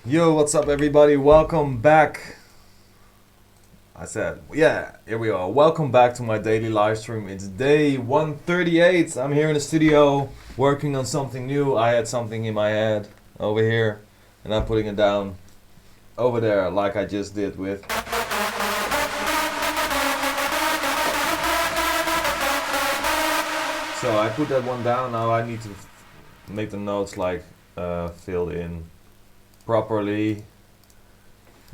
Yo, what's up, everybody? Welcome back. I said, yeah, here we are. Welcome back to my daily live stream. It's day 138. I'm here in the studio working on something new. I had something in my head over here, and I'm putting it down over there, like I just did with. So I put that one down. Now I need to make the notes like filled in properly,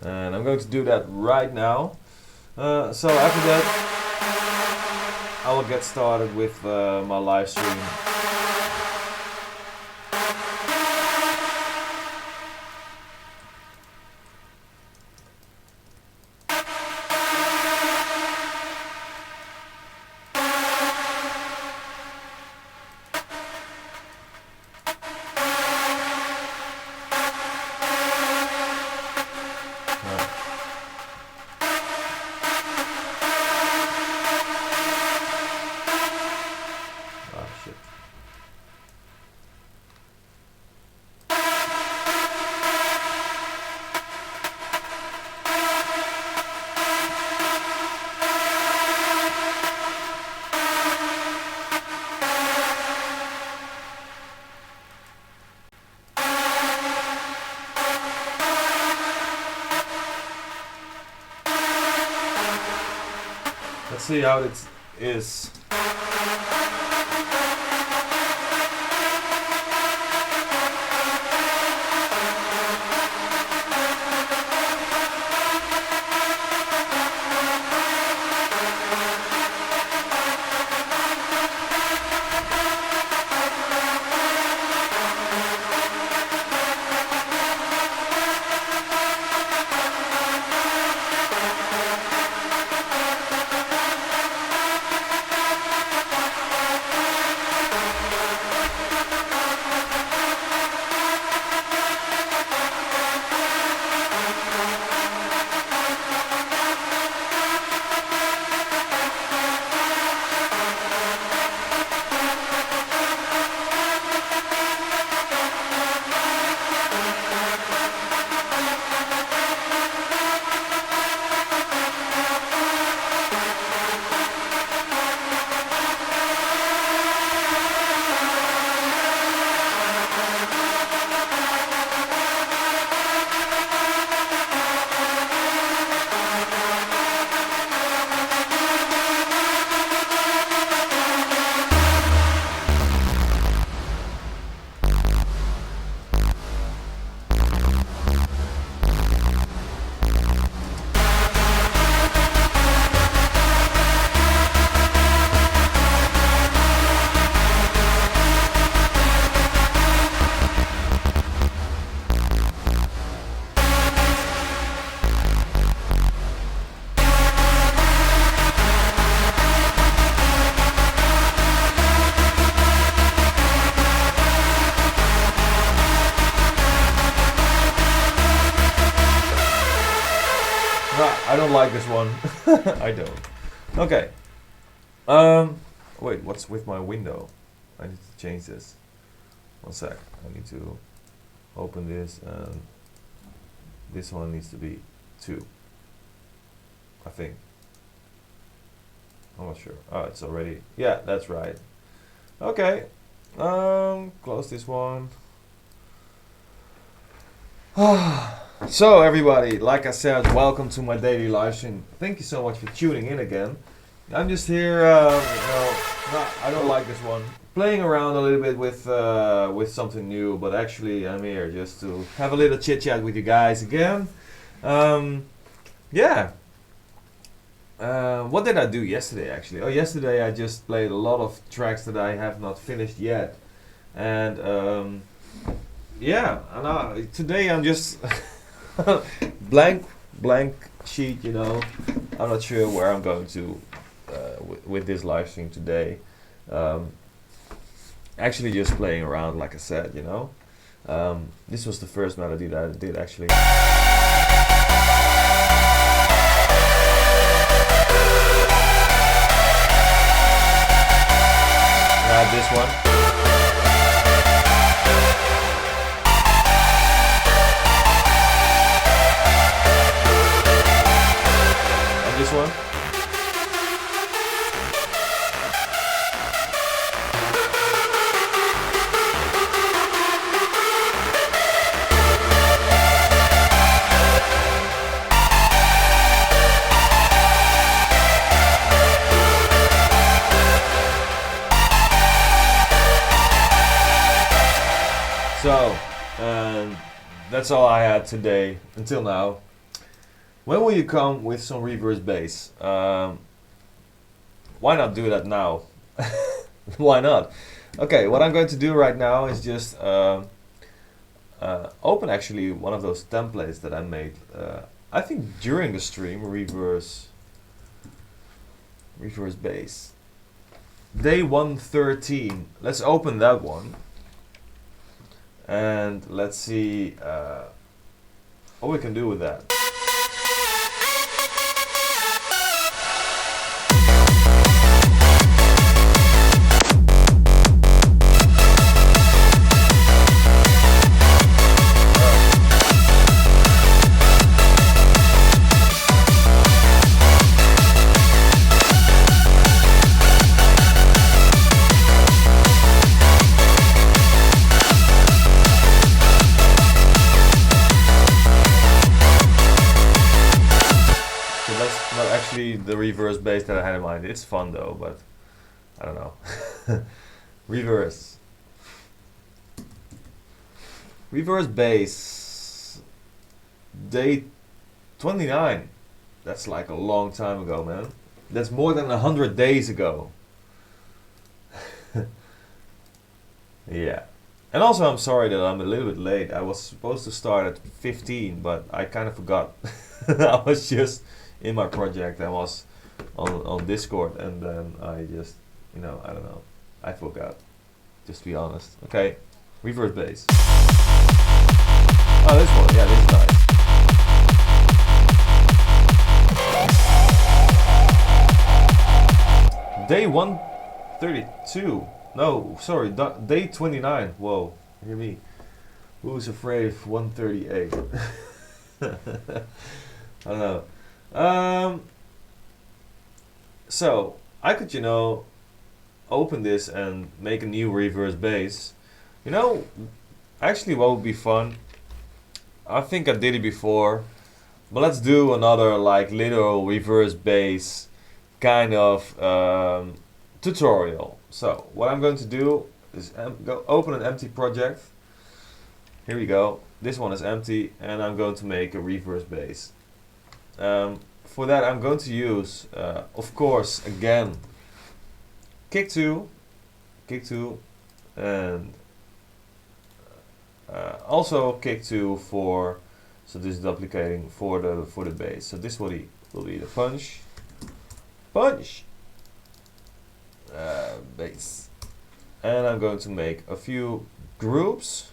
and I'm going to do that right now. So after that, I will get started with my live stream. Oh shit. Let's see how it is. I don't like this one. I don't. Okay. Wait, what's with my window? I need to change this. One sec. I need to open this, and this one needs to be 2. I think. I'm not sure. Oh, it's already. Yeah, that's right. Okay. Close this one. So everybody, like I said, welcome to my daily live stream. Thank you so much for tuning in again. I'm just here, I don't like this one. Playing around a little bit with something new, but actually I'm here just to have a little chit chat with you guys again. Yeah. What did I do yesterday actually? Oh, yesterday I just played a lot of tracks that I have not finished yet, and yeah, and today I'm just blank sheet, you know. I'm not sure where I'm going to with this live stream today. Actually just playing around, like I said, you know. This was the first melody that I did actually. This one. this one. So, and that's all I had today until now. When will you come with some reverse bass? Why not do that now? Why not? Okay, what I'm going to do right now is just open actually one of those templates that I made. I think during the stream, reverse bass. Day 113. Let's open that one. And let's see what we can do with that. The reverse bass that I had in mind. It's fun though, but I don't know. Reverse bass. Day 29. That's like a long time ago, man. That's more than 100 days ago. Yeah. And also I'm sorry that I'm a little bit late. I was supposed to start at 15, but I kind of forgot. I was just in my project. I was on Discord, and then I just, I don't know, I forgot, just to be honest. Okay, reverse bass. Oh, this one, yeah, this is nice. Day 132. No, sorry, day 29. Whoa, hear me. Who's afraid of 138? I don't know. So I could, open this and make a new reverse bass. Actually what would be fun, I think I did it before, but let's do another like little reverse bass kind of tutorial. So what I'm going to do is go open an empty project. Here we go. This one is empty, and I'm going to make a reverse bass. For that I'm going to use, of course, again, kick 2, and also kick 2 for, so this is duplicating for the bass. So this will be the punch, bass, and I'm going to make a few groups,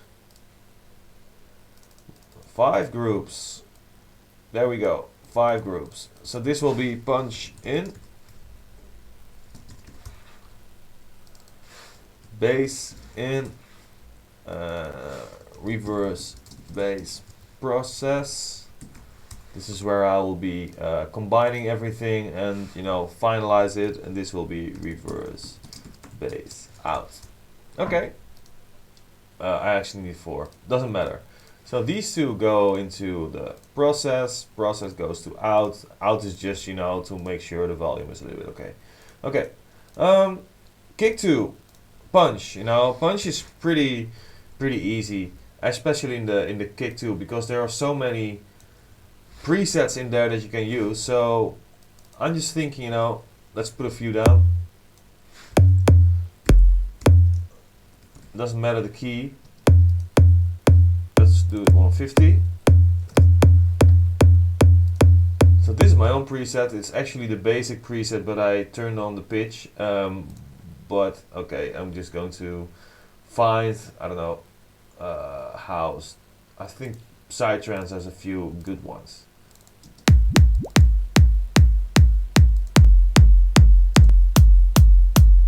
5 groups. There we go. 5 groups. So this will be punch in, bass in, reverse bass process. This is where I will be combining everything and finalize it, and this will be reverse bass out. Okay. I actually need 4. Doesn't matter. So these two go into the process goes to out. Out is just, to make sure the volume is a little bit okay. Okay. Kick 2, punch. Punch is pretty easy, especially in the kick 2, because there are so many presets in there that you can use. So I'm just thinking, let's put a few down. Doesn't matter the key. Do it 150. So this is my own preset. It's actually the basic preset, but I turned on the pitch. But okay, I'm just going to find, I don't know, house. I think Psytrance has a few good ones.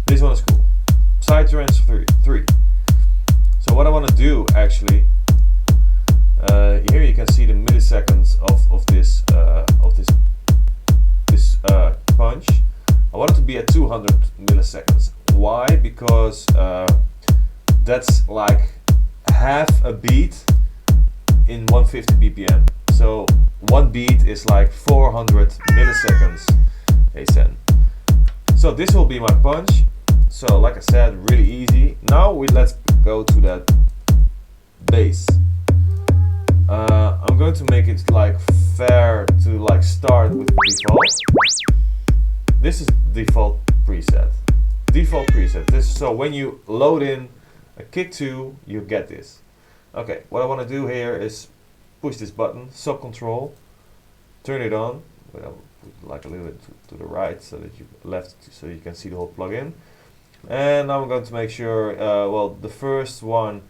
This one is cool. Psytrance 3. So what I want to do actually. Here you can see the milliseconds of this this punch, I want it to be at 200 milliseconds. Why? Because that's like half a beat in 150 BPM. So one beat is like 400 milliseconds ASN. So this will be my punch. So like I said, really easy. Now let's go to that bass. I'm going to make it like fair to like start with default. This is default preset. Default preset. So when you load in a kick 2, you get this. Okay, what I want to do here is push this button, sub control, turn it on. But I'll put like a little bit to the right so that you so you can see the whole plugin. And now I'm going to make sure, well, the first one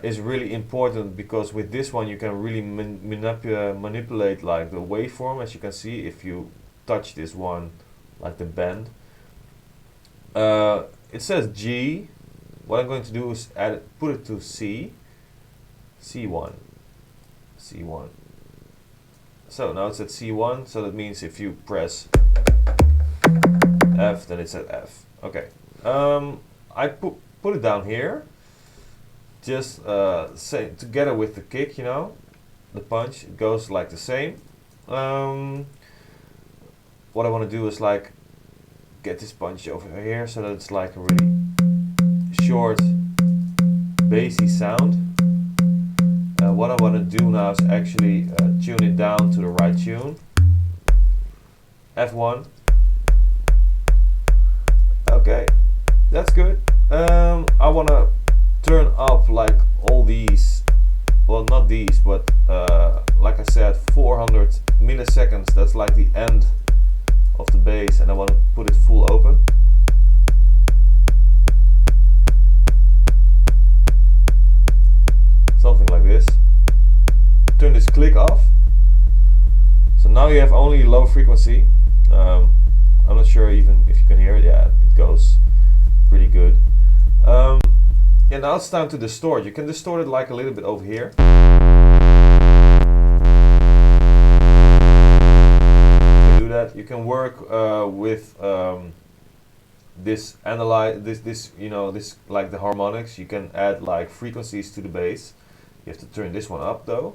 is really important, because with this one you can really manipulate like the waveform, as you can see if you touch this one, like the bend. It says G. What I'm going to do is put it to C, C1, C1. So now it's at C1, so that means if you press F, then it's at F. Okay. I put it down here, just say together with the kick, you know, the punch, it goes like the same. What I want to do is like get this punch over here so that it's like a really short bassy sound. What I want to do now is actually tune it down to the right tune. F1. Okay, that's good. I want to turn up like all these, well, not these, but like I said, 400 milliseconds. That's like the end of the bass, and I want to put it full open. Something like this. Turn this click off. So now you have only low frequency. I'm not sure even if you can hear it. Yeah, it goes pretty good. And now it's time to distort. You can distort it like a little bit over here. You can do that. You can work with this you know, this like the harmonics. You can add like frequencies to the bass. You have to turn this one up though.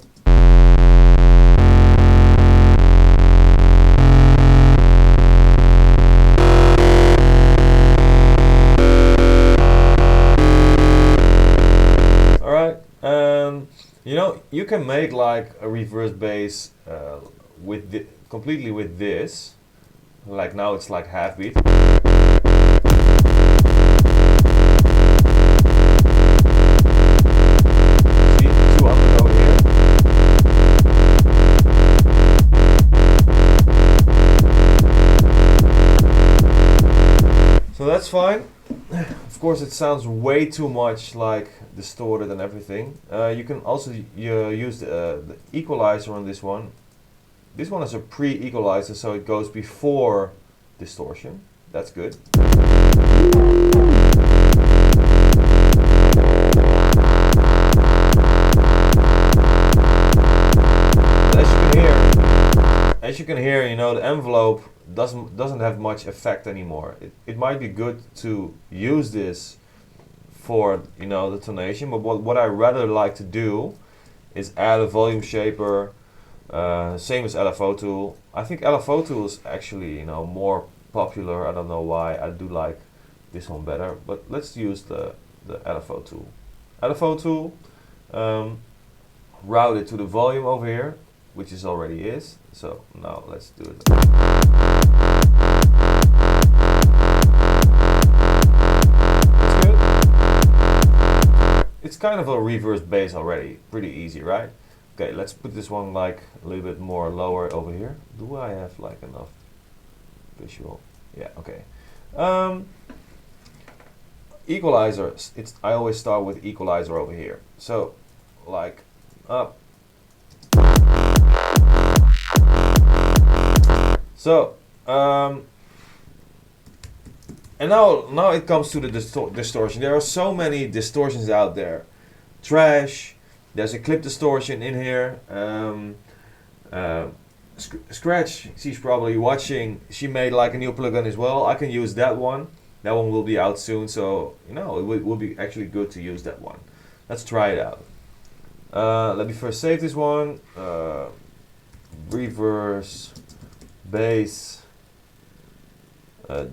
You know, you can make like a reverse bass completely with this. Like now it's like half beat. See, 200 over here. So that's fine. Of course, it sounds way too much like distorted and everything. You can also use the equalizer on this one. This one is a pre-equalizer, so it goes before distortion. That's good. As you can hear, you know, the envelope doesn't have much effect anymore. It might be good to use this for, you know, the tonation, but what I rather like to do is add a volume shaper, same as LFO tool. I think LFO tool is actually, you know, more popular. I don't know why. I do like this one better, but let's use the LFO tool. LFO tool, route it to the volume over here, which is already is. So now let's do it. That's good. It's kind of a reverse bass already. Pretty easy, right? Okay, let's put this one like a little bit more lower over here. Do I have like enough visual? Yeah, okay. Equalizer. I always start with equalizer over here. So like up. So, and now it comes to the distortion. There are so many distortions out there. Trash, there's a clip distortion in here. Scratch, she's probably watching. She made like a new plugin as well. I can use that one. That one will be out soon, so you know it will be actually good to use that one. Let's try it out. Let me first save this one. Reverse bass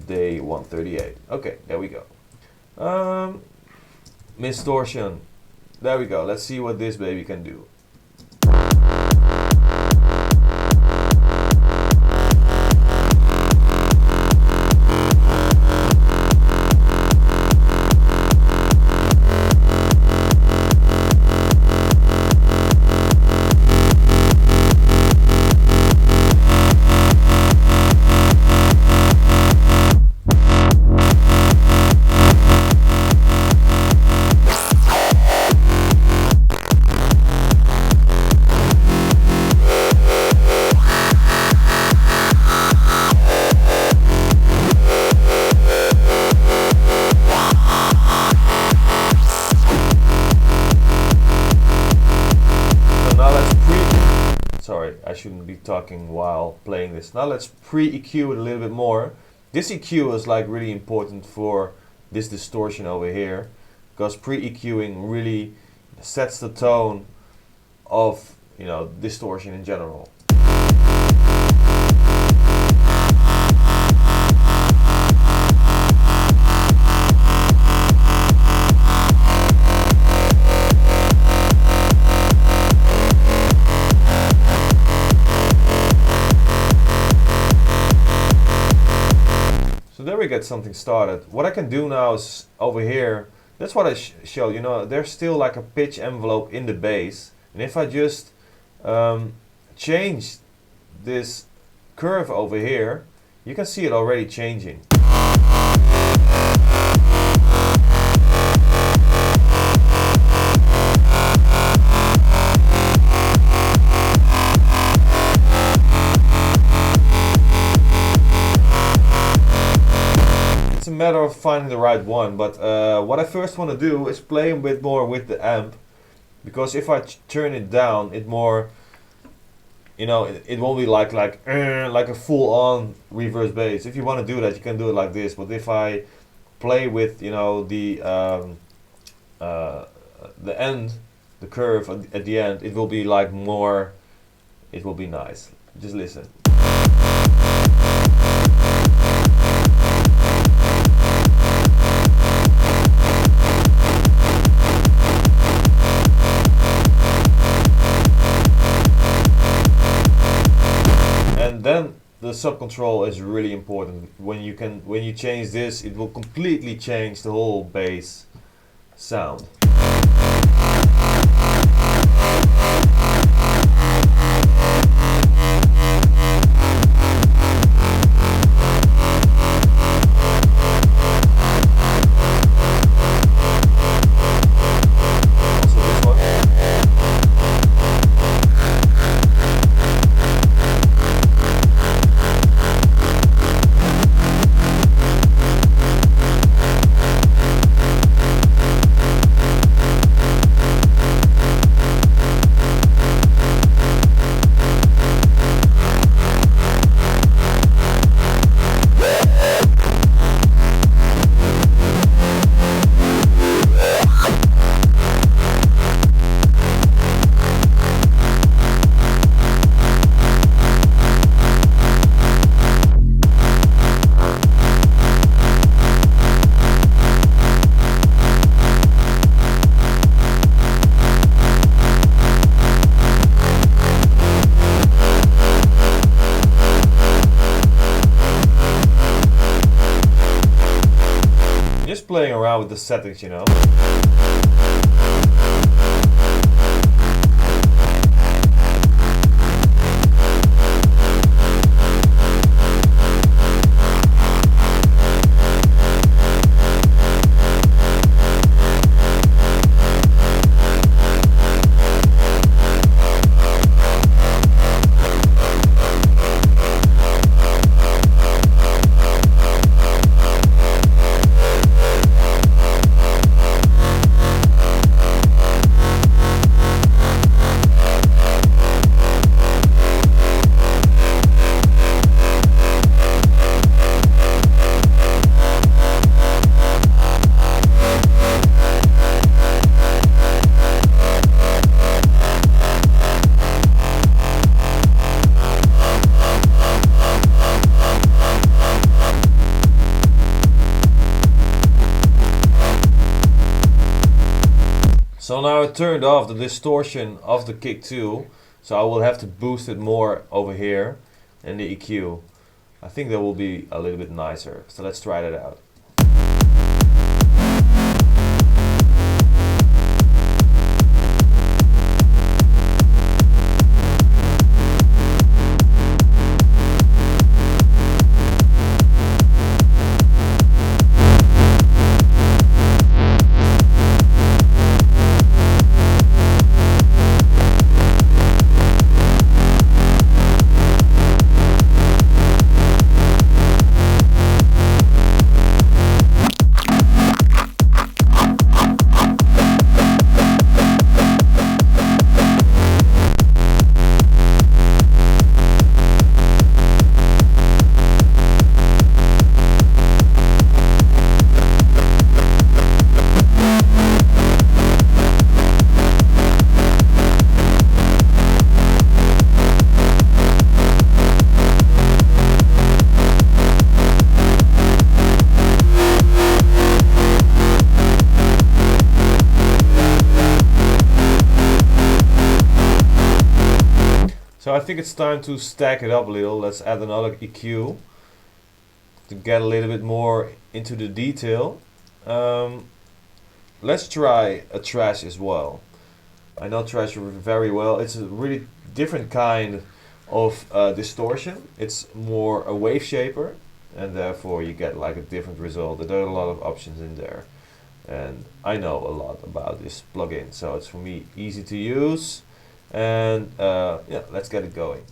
day 138. Okay, there we go. Distortion. There we go. Let's see what this baby can do. Sorry, I shouldn't be talking while playing this. Now let's pre-EQ it a little bit more. This EQ is like really important for this distortion over here, because pre-EQing really sets the tone of, you know, distortion in general. There we get something started. What I can do now is over here, that's what I showed, you know, there's still like a pitch envelope in the bass, and if I just change this curve over here, you can see it already changing. It's a matter of finding the right one, but what I first want to do is play a bit more with the amp, because if I turn it down, it more, you know, it won't be like a full-on reverse bass. If you want to do that, you can do it like this. But if I play with, you know, the end, the curve at the end, it will be like more. It will be nice. Just listen. Then the sub-control is really important. When you change this, it will completely change the whole bass sound. Playing around with the settings, you know. So now I turned off the distortion of the kick too, so I will have to boost it more over here in the EQ. I think that will be a little bit nicer, so let's try that out. So I think it's time to stack it up a little. Let's add another EQ to get a little bit more into the detail. Let's try a trash as well. I know trash very well. It's a really different kind of distortion. It's more a wave shaper, and therefore you get like a different result. There are a lot of options in there, and I know a lot about this plugin, so it's for me easy to use. And yeah, let's get it going.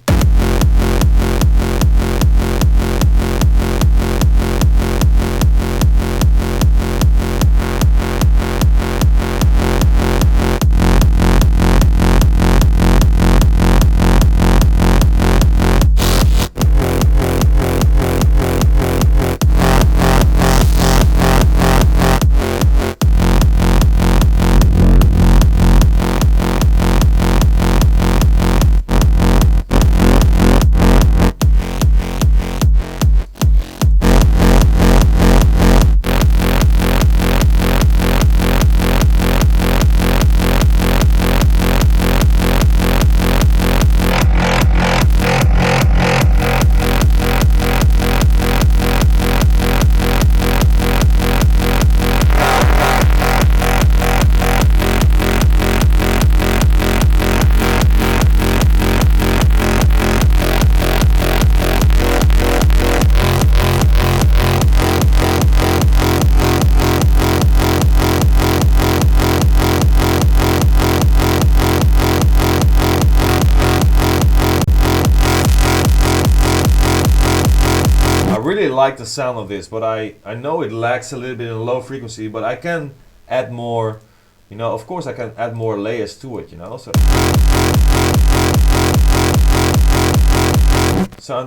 I really like the sound of this, but I know it lacks a little bit in low frequency, but I can add more, you know, of course I can add more layers to it, you know, so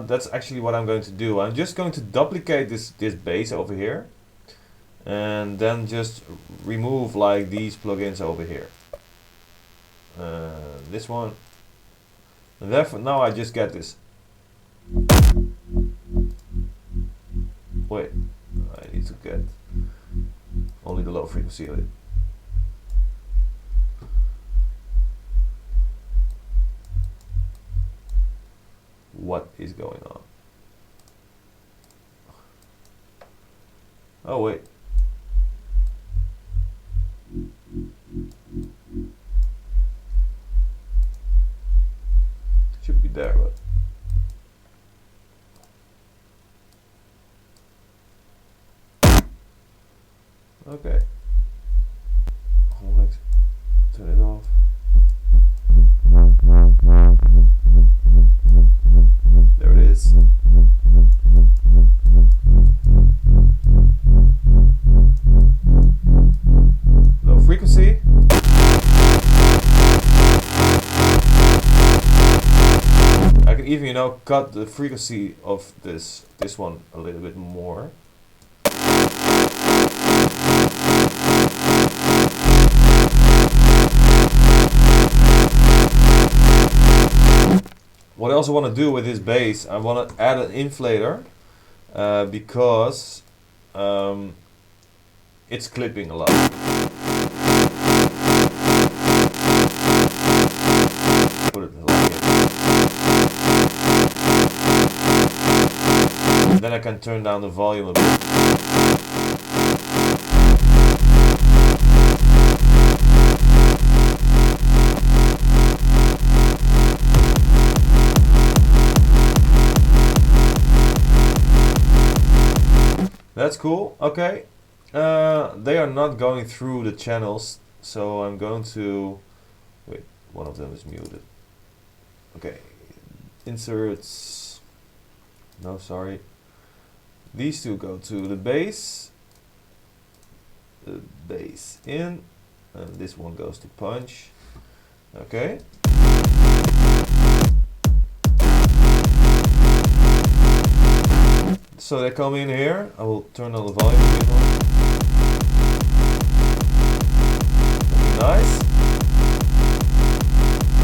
that's actually what I'm going to do. I'm just going to duplicate this bass over here, and then just remove like these plugins over here. This one, and therefore now I just get this. Wait, I need to get only the low frequency of it. What is going on? Oh wait. Should be there, but okay. Let's turn it off. There it is. Low frequency. I can even, you know, cut the frequency of this one a little bit more. What I also want to do with this bass, I want to add an inflator because it's clipping a lot. I can turn down the volume a bit. That's cool. Okay. They are not going through the channels, so I'm going to wait. One of them is muted. Okay. Inserts. No, sorry. These two go to the bass. The bass in, and this one goes to punch. Okay. So they come in here. I will turn on the volume a bit more. Nice.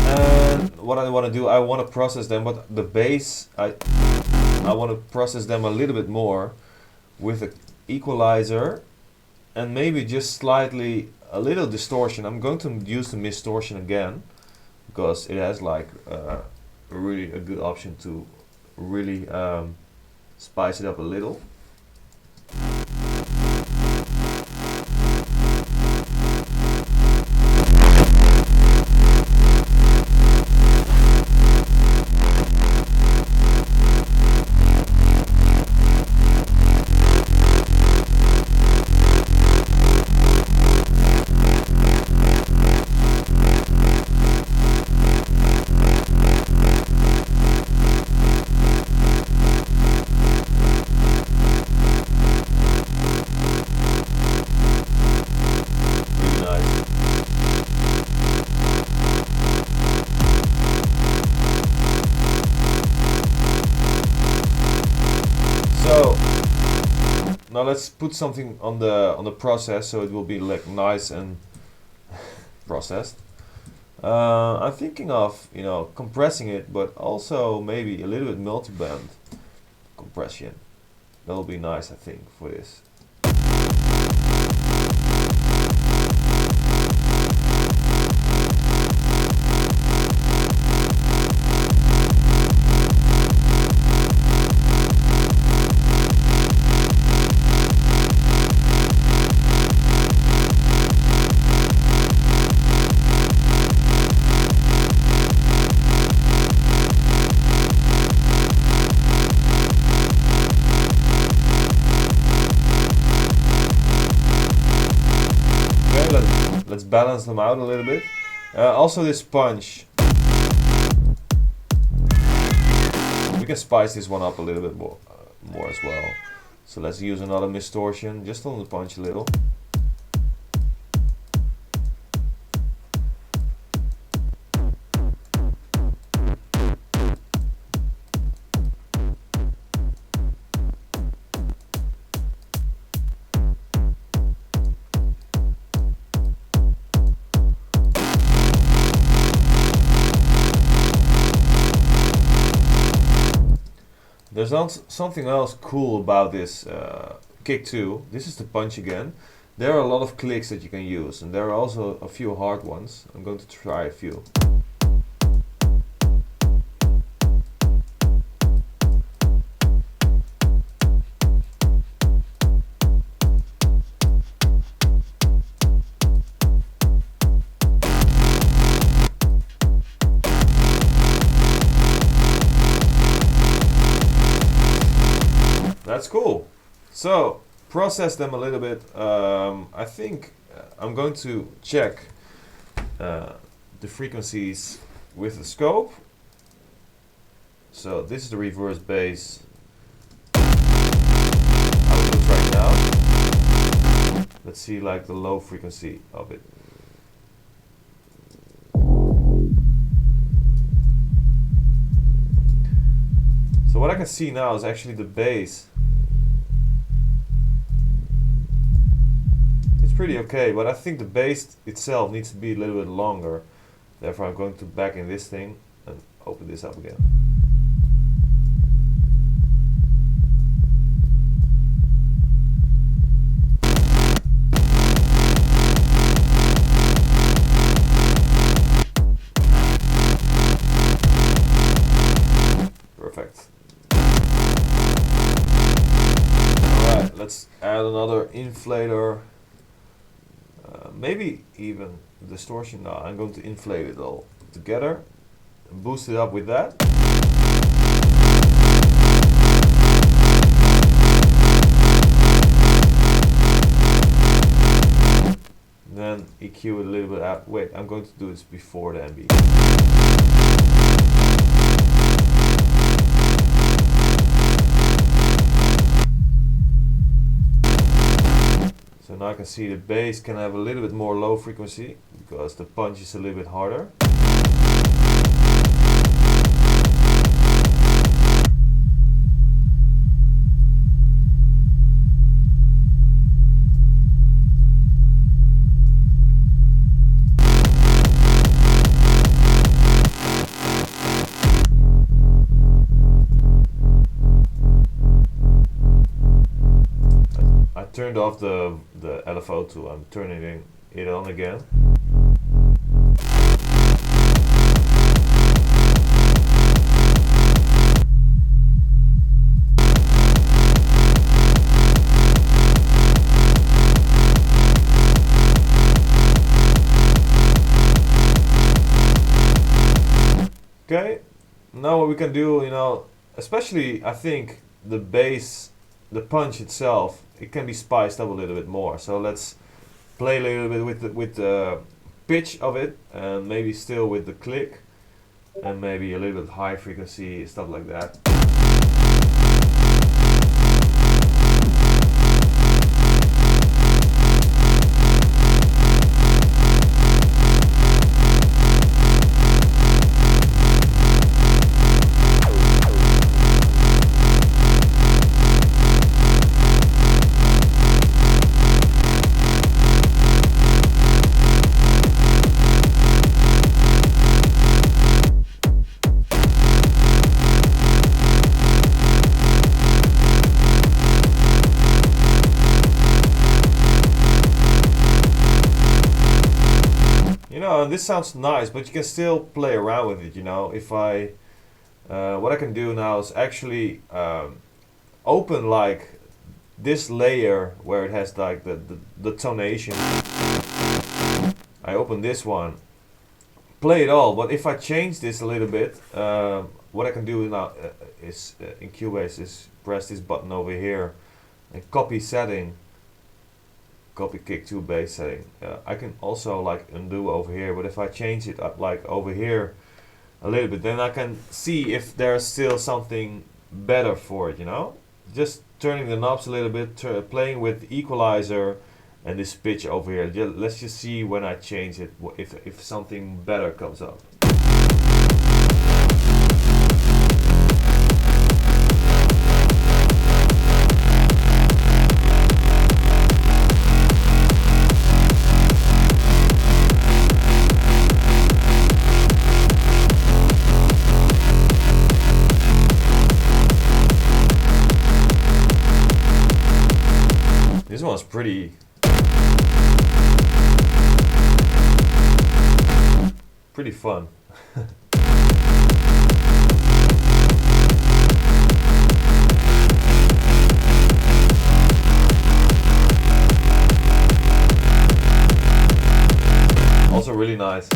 And what I want to do, I want to process them, but the bass, I want to process them a little bit more with an equalizer and maybe just slightly a little distortion. I'm going to use the distortion again because it has like really a good option to really spice it up a little. Now let's put something on the process so it will be like nice and processed. I'm thinking of, you know, compressing it, but also maybe a little bit multi-band compression. That'll be nice, I think, for this. Let's balance them out a little bit. Also this punch. We can spice this one up a little bit more as well. So let's use another distortion just on the punch a little. There's something else cool about this kick too. This is the punch again. There are a lot of clicks that you can use, and there are also a few hard ones. I'm going to try a few. That's cool. So process them a little bit. I think I'm going to check the frequencies with the scope. So this is the reverse bass. How it looks right now. Let's see like the low frequency of it. So what I can see now is actually the bass. It's pretty okay, but I think the bass itself needs to be a little bit longer. Therefore I'm going to back in this thing and open this up again. Perfect. add another inflator, maybe even distortion. No, I'm going to inflate it all together and boost it up with that. Then EQ it a little bit out. Wait, I'm going to do this before the MB. So now I can see the bass can have a little bit more low frequency because the punch is a little bit harder. Turned off the LFO too. I'm turning it on again. Okay, now what we can do, you know, especially I think the bass, the punch itself, it can be spiced up a little bit more. So let's play a little bit with the pitch of it, and maybe still with the click, and maybe a little bit high frequency, stuff like that. This sounds nice, but you can still play around with it, you know. If I what I can do now is actually open like this layer where it has like the tonation. I open this one, play it all, but if I change this a little bit, what I can do now is in Cubase is press this button over here and copy setting, copy kick to bass setting. I can also like undo over here, but if I change it up like over here a little bit, then I can see if there's still something better for it, you know. Just turning the knobs a little bit, playing with the equalizer and this pitch over here. Let's just see when I change it if something better comes up. This one's pretty fun. Also really nice.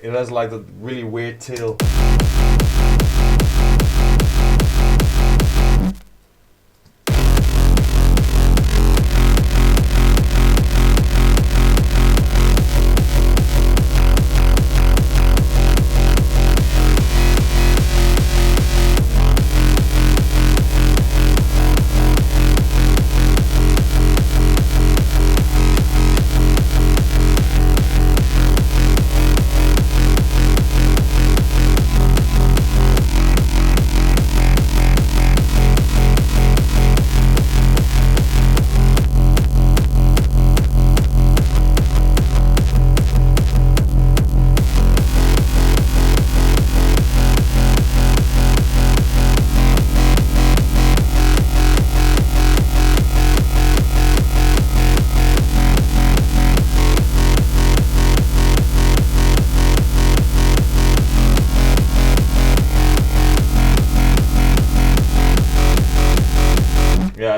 It has like the really weird tail.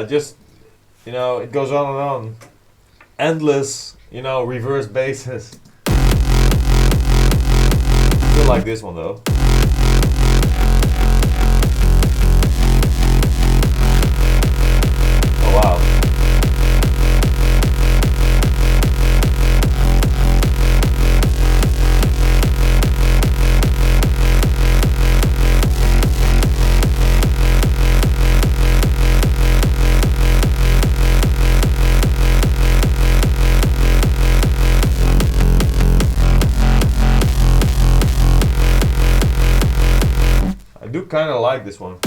just, it goes on and on. Endless, reverse basses. I feel like this one though. Oh wow. I do kind of like this one.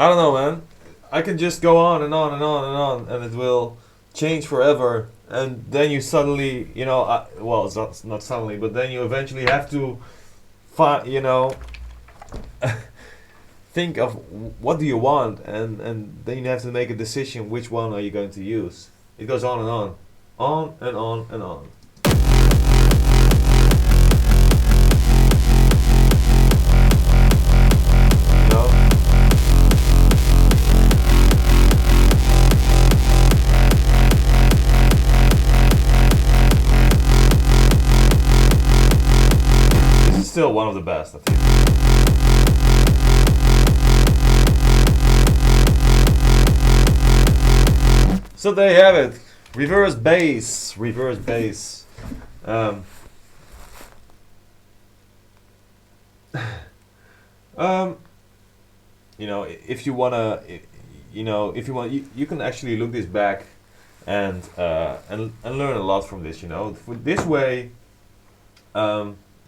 I don't know, man. I can just go on and on and on and on, and it will change forever. And then you suddenly, well, it's not suddenly, but then you eventually have to find, think of what do you want, and then you have to make a decision which one are you going to use. It goes on and on and on and on. You know? Still one of the best, I think. So there you have it. Reverse bass. Reverse bass. If you wanna, if you want, you can actually look this back and learn a lot from this. For this way.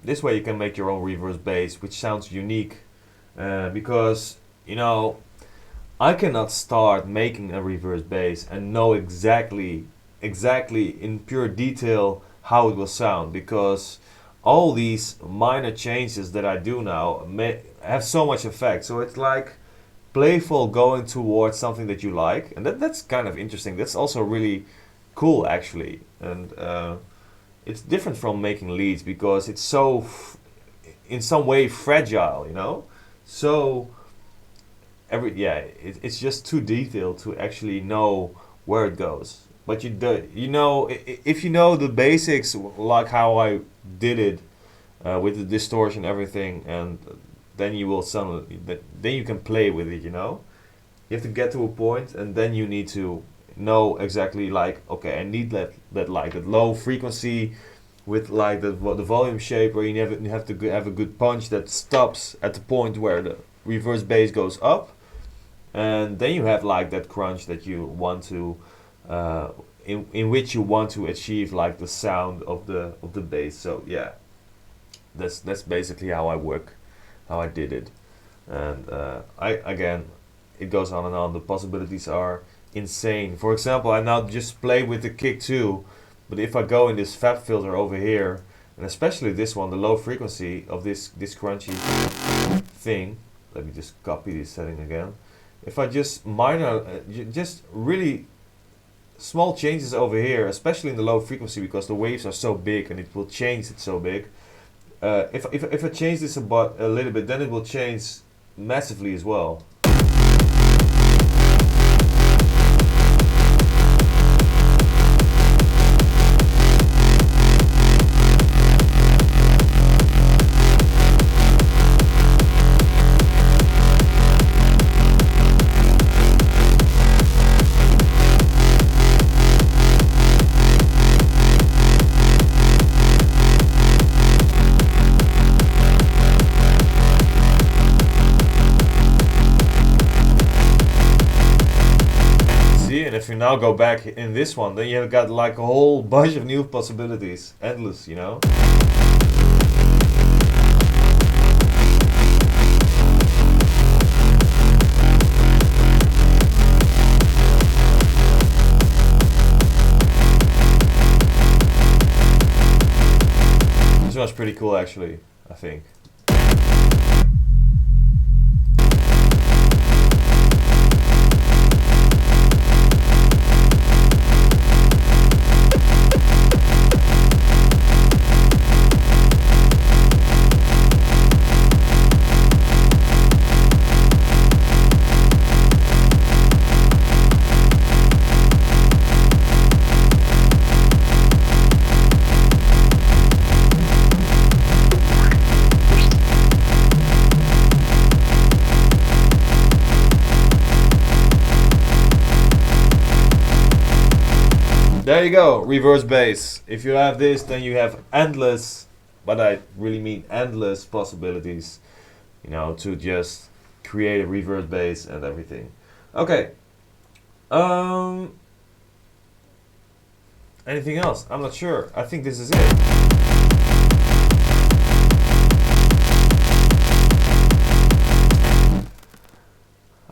This way you can make your own reverse bass, which sounds unique, because I cannot start making a reverse bass and know exactly in pure detail how it will sound, because all these minor changes that I do now have so much effect. So it's like playful going towards something that you like, and that's kind of interesting. That's also really cool actually, and it's different from making leads because it's so in some way fragile, so it's just too detailed to actually know where it goes. But if you know the basics, like how I did it with the distortion, everything, and then you will suddenly then you can play with it. You have to get to a point, and then you need to know exactly, like, okay, I need that low frequency with like the volume shape, where you have to have a good punch that stops at the point where the reverse bass goes up, and then you have like that crunch that you want to in which you want to achieve like the sound of the bass. So yeah, that's basically how I did it, and it goes on and on. The possibilities are insane. For example, I now just play with the kick too, but if I go in this fab filter over here, and especially this one, the low frequency of this crunchy thing, let me just copy this setting again. If I just just really small changes over here, especially in the low frequency, because the waves are so big and it will change it so big. If I change this a little bit, then it will change massively as well. we now go back in this one, then you have got like a whole bunch of new possibilities. Endless, you know? This one's pretty cool actually, I think. There you go, reverse bass. If you have this, then you have endless, but I really mean endless possibilities, you know, to just create a reverse bass and everything. Okay. Anything else? I'm not sure. I think this is it.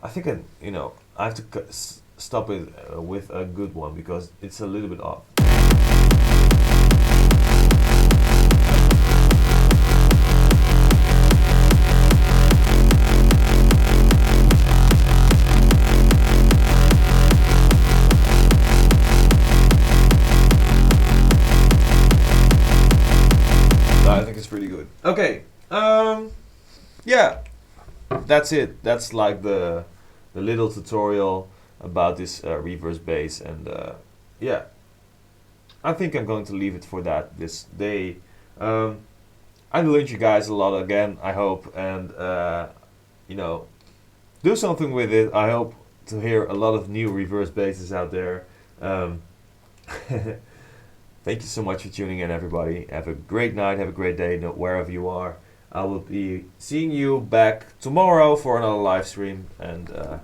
I think I have to stop it with a good one because it's a little bit off. I think it's pretty good. Okay, yeah, that's it. That's like the little tutorial about this reverse bass, and yeah, I think I'm going to leave it for that this day. I learned you guys a lot again, I hope, and you know, do something with it. I hope to hear a lot of new reverse basses out there. Thank you so much for tuning in, everybody. Have a great night, have a great day, wherever you are. I will be seeing you back tomorrow for another live stream, and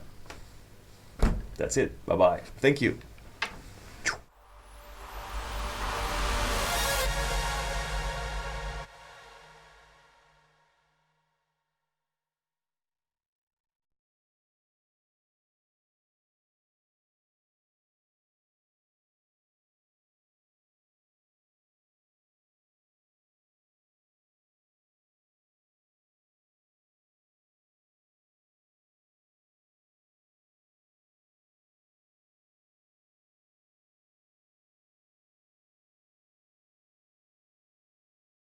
that's it. Bye bye. Thank you.